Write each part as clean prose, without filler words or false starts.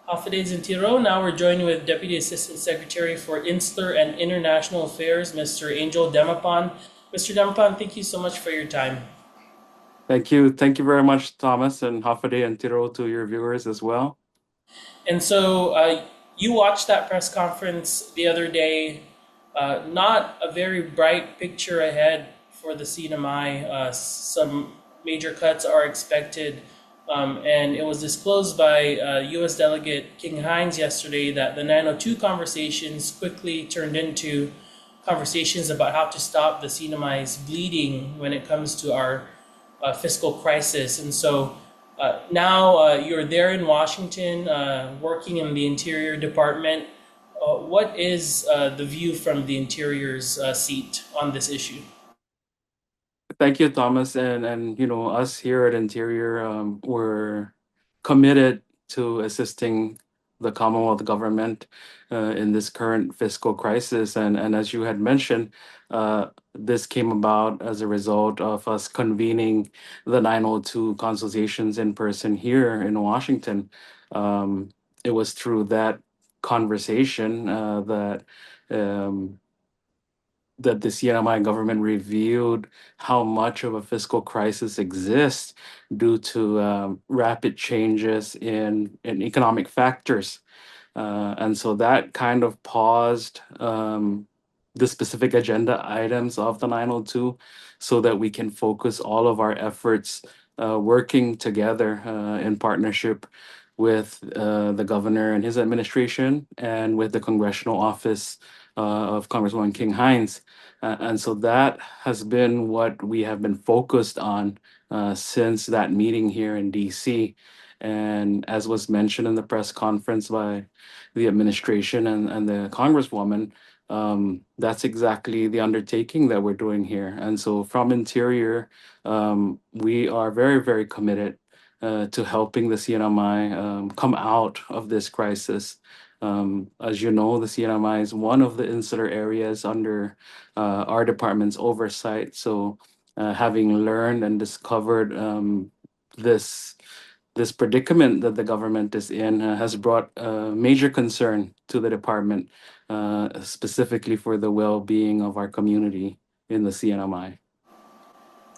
Holidays in Tiro. Now we're joined with Deputy Assistant Secretary for Insular and International Affairs, Mr. Angel Demapan. Mr. Demapan, thank you so much for your time. Thank you. Thank you very much, Thomas, and Hafade and Tiro to your viewers as well. And so you watched that press conference the other day. Not a very bright picture ahead for the CNMI. Some major cuts are expected. And it was disclosed by U.S. Delegate King Hines yesterday that the 902 conversations quickly turned into conversations about how to stop the CNMI's bleeding when it comes to our fiscal crisis. And so now you're there in Washington, working in the Interior Department. What is the view from the Interior's seat on this issue? Thank you, Thomas, and us here at Interior, we're committed to assisting the Commonwealth government in this current fiscal crisis, and as you had mentioned, this came about as a result of us convening the 902 consultations in person here in Washington. It was through that conversation um, that the CNMI government reviewed how much of a fiscal crisis exists due to rapid changes in economic factors. And so that kind of paused the specific agenda items of the 902 so that we can focus all of our efforts working together in partnership with the governor and his administration and with the congressional office of Congresswoman King Hines. And so that has been what we have been focused on since that meeting here in DC. And as was mentioned in the press conference by the administration and the Congresswoman, that's exactly the undertaking that we're doing here. And so from Interior, we are very, very committed to helping the CNMI come out of this crisis. As you know, the CNMI is one of the insular areas under our department's oversight. So, having learned and discovered this this predicament that the government is in has brought major concern to the department, specifically for the well-being of our community in the CNMI.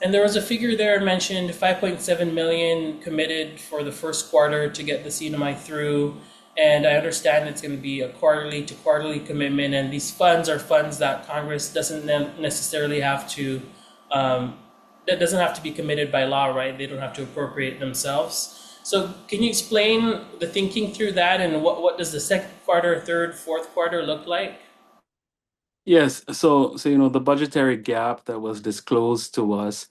And there was a figure there mentioned 5.7 million committed for the first quarter to get the CNMI through. And I understand it's going to be a quarterly to quarterly commitment. And these funds are funds that Congress doesn't necessarily have to, that doesn't have to be committed by law, right? They don't have to appropriate themselves. So can you explain the thinking through that and what does the second quarter, third, fourth quarter look like? Yes, so the budgetary gap that was disclosed to us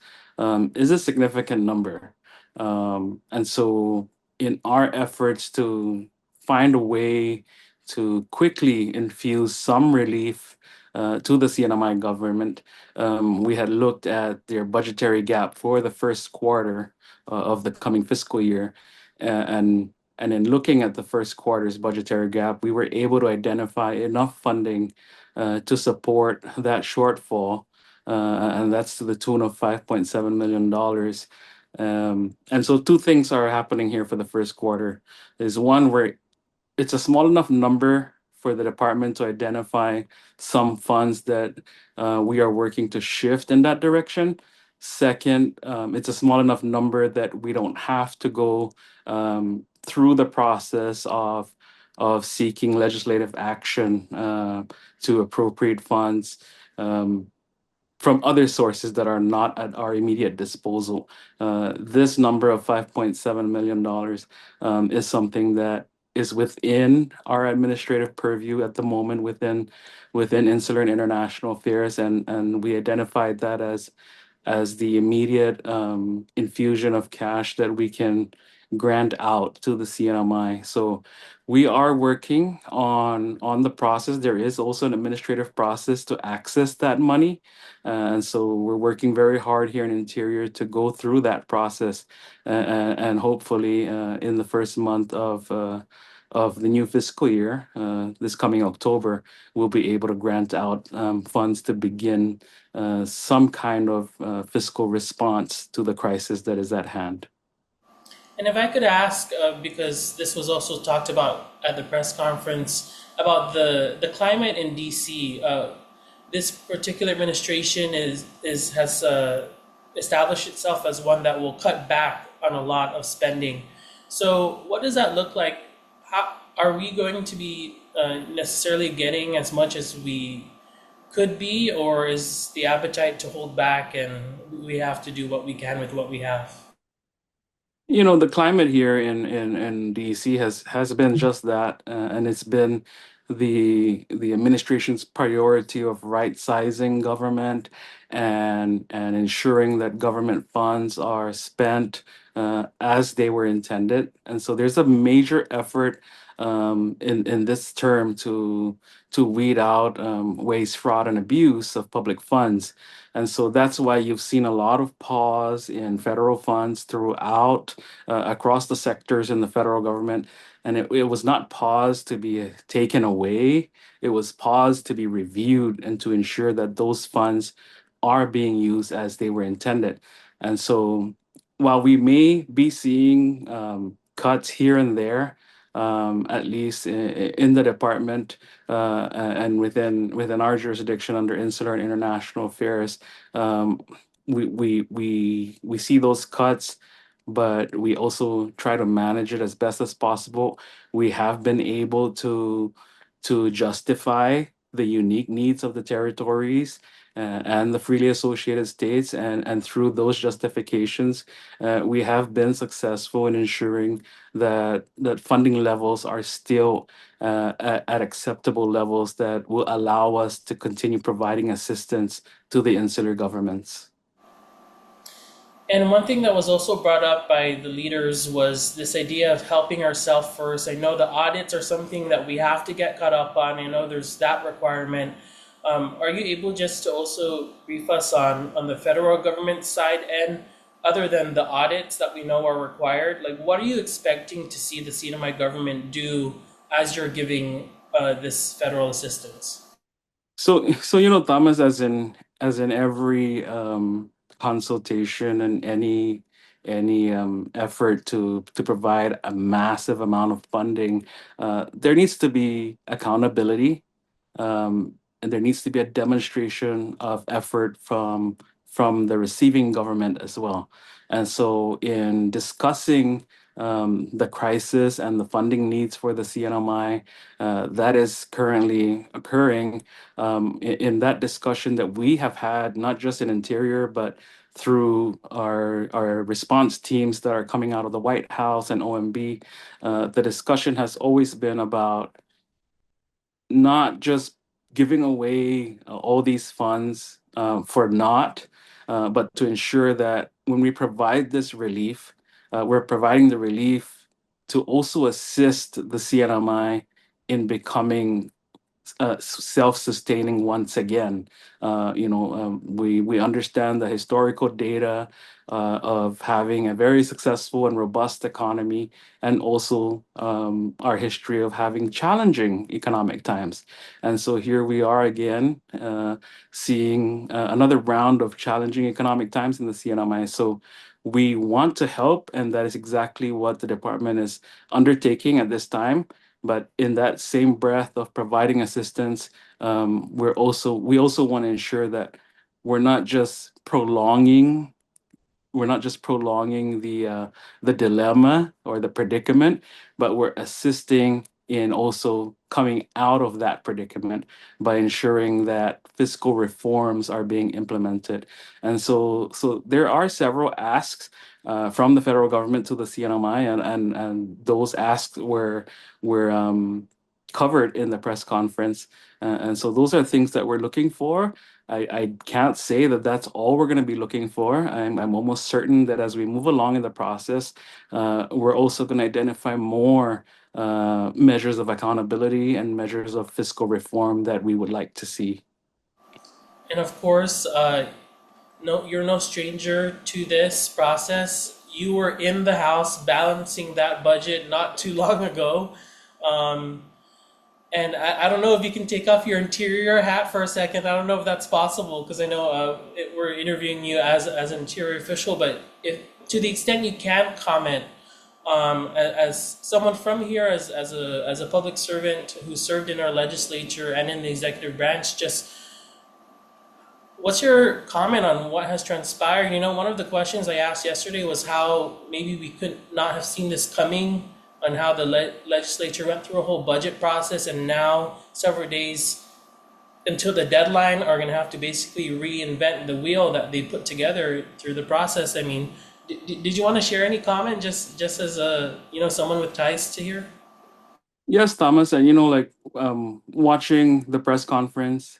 is a significant number, and so in our efforts to find a way to quickly infuse some relief to the CNMI government, we had looked at their budgetary gap for the first quarter of the coming fiscal year, and in looking at the first quarter's budgetary gap, we were able to identify enough funding to support that shortfall, and that's to the tune of $5.7 million. And so two things are happening here for the first quarter. Is one where it's a small enough number for the department to identify some funds that we are working to shift in that direction. Second, it's a small enough number that we don't have to go through the process of seeking legislative action to appropriate funds from other sources that are not at our immediate disposal. This number of $5.7 million is something that is within our administrative purview at the moment within Insular and International Affairs, and we identified that as the immediate infusion of cash that we can grant out to the CNMI. So we are working on the process. There is also an administrative process to access that money. And so we're working very hard here in Interior to go through that process, and hopefully in the first month of the new fiscal year, this coming October, we'll be able to grant out funds to begin some kind of fiscal response to the crisis that is at hand. And if I could ask, because this was also talked about at the press conference about the climate in DC. This particular administration is has established itself as one that will cut back on a lot of spending. So, what does that look like? How are we going to be necessarily getting as much as we could be, or is the appetite to hold back and we have to do what we can with what we have? The climate here in DC has been just that, and it's been the administration's priority of right sizing government and ensuring that government funds are spent as they were intended. And so there's a major effort in this term to weed out waste, fraud, and abuse of public funds. And so that's why you've seen a lot of pause in federal funds throughout across the sectors in the federal government. And it was not paused to be taken away, it was paused to be reviewed and to ensure that those funds are being used as they were intended. And so while we may be seeing cuts here and there, at least in the department and within our jurisdiction under Insular and International Affairs, um, we see those cuts, but we also try to manage it as best as possible. We have been able to justify the unique needs of the territories and the freely associated states, and through those justifications, we have been successful in ensuring that funding levels are still at acceptable levels that will allow us to continue providing assistance to the insular governments. And one thing that was also brought up by the leaders was this idea of helping ourselves first. I know the audits are something that we have to get caught up on. I know there's that requirement. Are you able just to also brief us on the federal government side, and other than the audits that we know are required, like what are you expecting to see the CNMI government do as you're giving this federal assistance? So Thomas, as in every consultation and any effort to provide a massive amount of funding, there needs to be accountability, and there needs to be a demonstration of effort from the receiving government as well. And so, in discussing the crisis and the funding needs for the CNMI that is currently occurring, in that discussion that we have had, not just in Interior, but through our response teams that are coming out of the White House and OMB, the discussion has always been about not just giving away all these funds for naught, but to ensure that when we provide this relief, we're providing the relief to also assist the CNMI in becoming self-sustaining once again. We understand the historical data of having a very successful and robust economy, and also our history of having challenging economic times. And so here we are again, seeing another round of challenging economic times in the CNMI. So we want to help, and that is exactly what the department is undertaking at this time. But in that same breath of providing assistance, we also want to ensure that we're not just prolonging the dilemma or the predicament, but we're assisting in also coming out of that predicament by ensuring that fiscal reforms are being implemented. And so there are several asks from the federal government to the CNMI, and those asks were covered in the press conference. And so those are things that we're looking for. I can't say that that's all we're going to be looking for. I'm almost certain that as we move along in the process, we're also going to identify more measures of accountability and measures of fiscal reform that we would like to see. And of course, no, you're no stranger to this process. You were in the House balancing that budget not too long ago. Um, and I don't know if you can take off your interior hat for a second. I don't know if that's possible because I know we're interviewing you as an interior official. But if to the extent you can comment as someone from here, as a public servant who served in our legislature and in the executive branch, just what's your comment on what has transpired? One of the questions I asked yesterday was how maybe we could not have seen this coming, on how the legislature went through a whole budget process, and now several days until the deadline are going to have to basically reinvent the wheel that they put together through the process. I mean, did you want to share any comment, just as a someone with ties to here? Yes, Thomas, and like watching the press conference,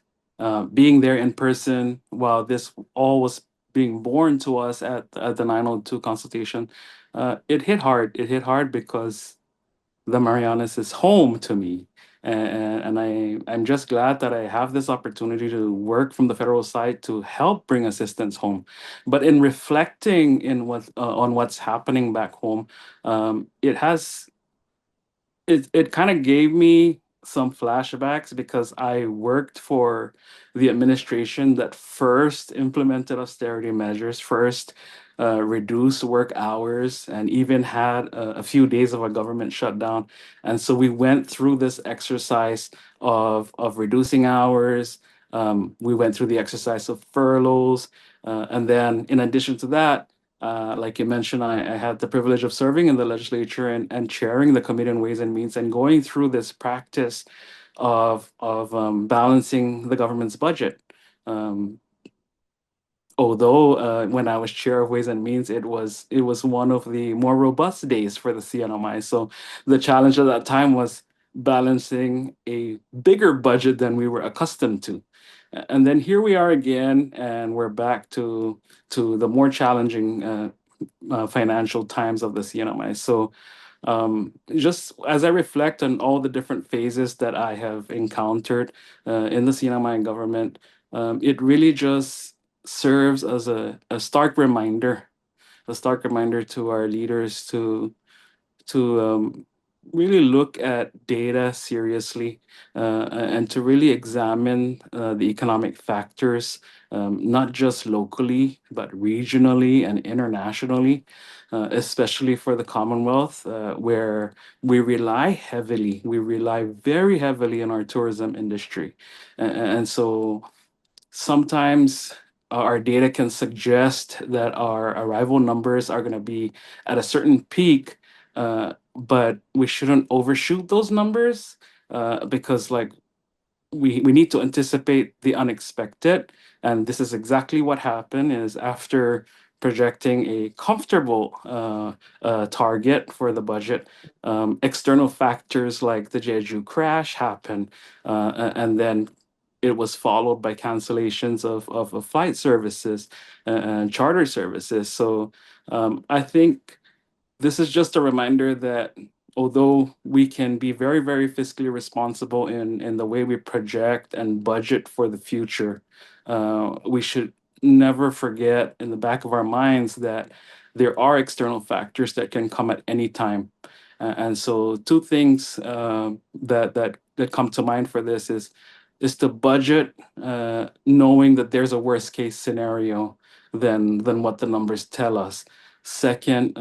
being there in person while this all was being born to us at the 902 consultation, it hit hard. It hit hard because the Marianas is home to me. And I'm just glad that I have this opportunity to work from the federal side to help bring assistance home. But in reflecting on what's happening back home, it kind of gave me some flashbacks because I worked for the administration that first implemented austerity measures, first reduced work hours, and even had a few days of a government shutdown. And so we went through this exercise of reducing hours. We went through the exercise of furloughs. And then, in addition to that, like you mentioned, I had the privilege of serving in the legislature and chairing the Committee on Ways and Means and going through this practice of balancing the government's budget. Um, Although when I was chair of Ways and Means, it was one of the more robust days for the CNMI. So the challenge at that time was balancing a bigger budget than we were accustomed to. And then here we are again, and we're back to the more challenging financial times of the CNMI. So just as I reflect on all the different phases that I have encountered in the CNMI government, it really just serves as a stark reminder to our leaders to really look at data seriously and to really examine the economic factors, not just locally, but regionally and internationally, especially for the Commonwealth, where we rely very heavily on our tourism industry. And so sometimes our data can suggest that our arrival numbers are going to be at a certain peak, but we shouldn't overshoot those numbers because like we need to anticipate the unexpected, and this is exactly what happened is after projecting a comfortable target for the budget, external factors like the jeju crash happened, and then it was followed by cancellations of flight services and charter services. So I think this is just a reminder that although we can be very, very fiscally responsible in the way we project and budget for the future, we should never forget in the back of our minds that there are external factors that can come at any time. And so, two things that come to mind for this is to budget, knowing that there's a worst case scenario than what the numbers tell us. Second,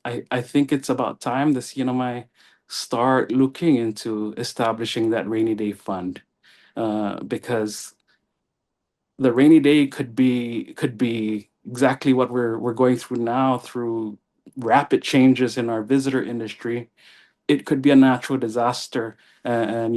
I think it's about time the CNMI start looking into establishing that rainy day fund, because the rainy day could be exactly what we're going through now through rapid changes in our visitor industry. It could be a natural disaster, and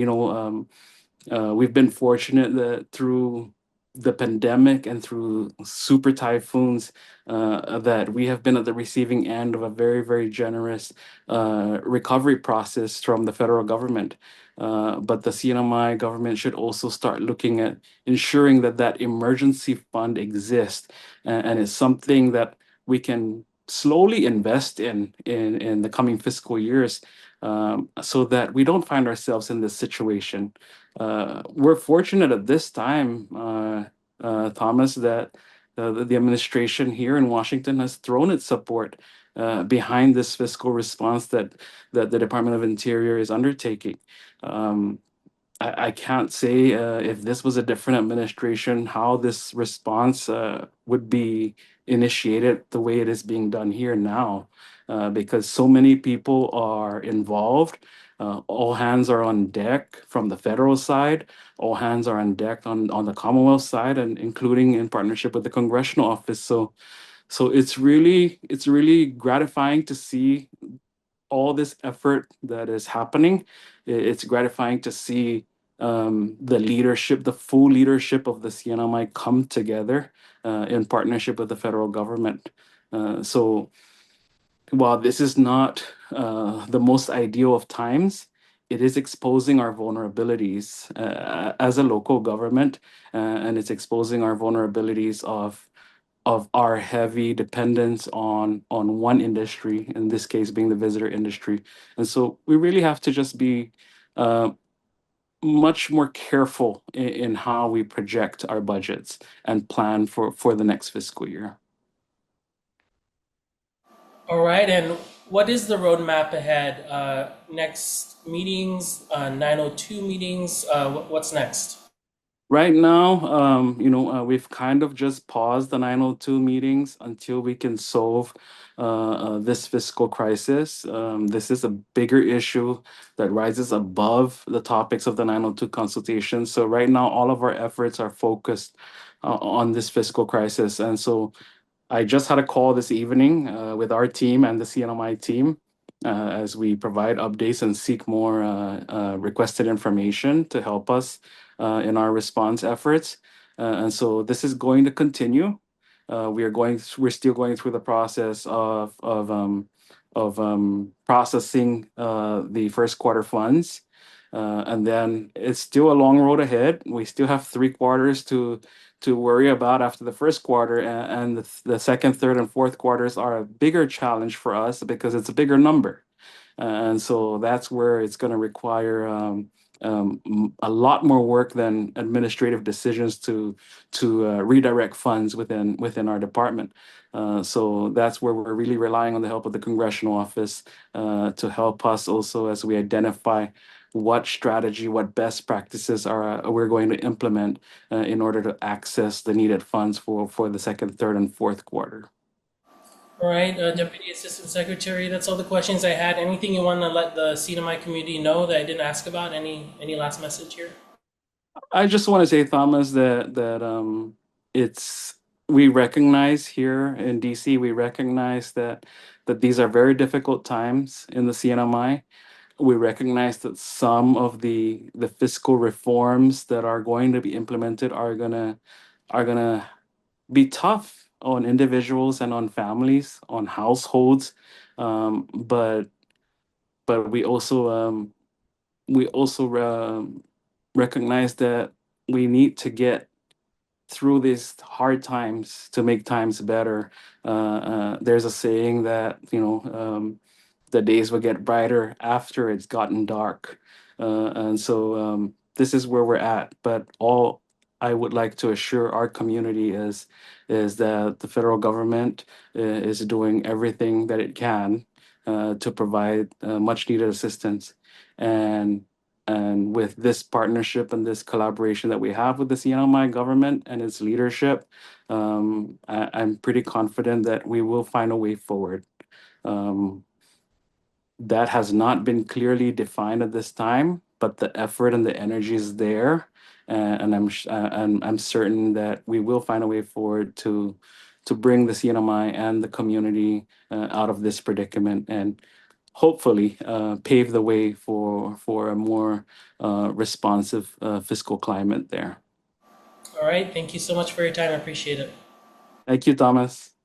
we've been fortunate that through the pandemic and through super typhoons, that we have been at the receiving end of a very, very generous recovery process from the federal government. But the CNMI government should also start looking at ensuring that that emergency fund exists and is something that we can slowly invest in the coming fiscal years, so that we don't find ourselves in this situation. We're fortunate at this time, Thomas, that the administration here in Washington has thrown its support behind this fiscal response that the Department of Interior is undertaking. Um, I can't say if this was a different administration how this response would be initiate it the way it is being done here now, because so many people are involved. All hands are on deck from the federal side. All hands are on deck on the Commonwealth side, and including in partnership with the congressional office. So it's really gratifying to see all this effort that is happening. It's gratifying to see the leadership, the full leadership of the CNMI come together in partnership with the federal government. So while this is not the most ideal of times, it is exposing our vulnerabilities as a local government, and it's exposing our vulnerabilities of our heavy dependence on one industry, in this case being the visitor industry. And so we really have to just be uh, much more careful in how we project our budgets and plan for the next fiscal year. All right, and what is the roadmap ahead? Next meetings, 902 meetings, what's next? Right now, we've kind of just paused the 902 meetings until we can solve this fiscal crisis. This is a bigger issue that rises above the topics of the 902 consultation. So right now, all of our efforts are focused on this fiscal crisis. And so I just had a call this evening with our team and the CNMI team as we provide updates and seek more requested information to help us in our response efforts. And so this is going to continue. We're still going through the process of processing the first quarter funds. And then it's still a long road ahead. We still have 3 quarters to worry about after the first quarter, and the second, third, and fourth quarters are a bigger challenge for us because it's a bigger number. And so that's where it's going to require a lot more work than administrative decisions to redirect funds within our department. So that's where we're really relying on the help of the congressional office to help us also as we identify what strategy, what best practices are we're going to implement in order to access the needed funds for the second, third, and fourth quarter. All right, Deputy Assistant Secretary, that's all the questions I had. Anything you want to let the CNMI community know that I didn't ask about? Any last message here? I just want to say, Thomas, that it's we recognize here in DC, we recognize that these are very difficult times in the CNMI. We recognize that some of the fiscal reforms that are going to be implemented are gonna be tough on individuals and on families, on households. But we also recognize that we need to get through these hard times to make times better. There's a saying that the days will get brighter after it's gotten dark, and so this is where we're at. But all I would like to assure our community is that the federal government is doing everything that it can to provide much needed assistance, and with this partnership and this collaboration that we have with the CNMI government and its leadership, I'm pretty confident that we will find a way forward. Um, that has not been clearly defined at this time, but the effort and the energy is there, and I'm certain that we will find a way forward to bring the CNMI and the community out of this predicament, and hopefully pave the way for a more responsive fiscal climate there. All right, thank you so much for your time. I appreciate it. Thank you, Thomas.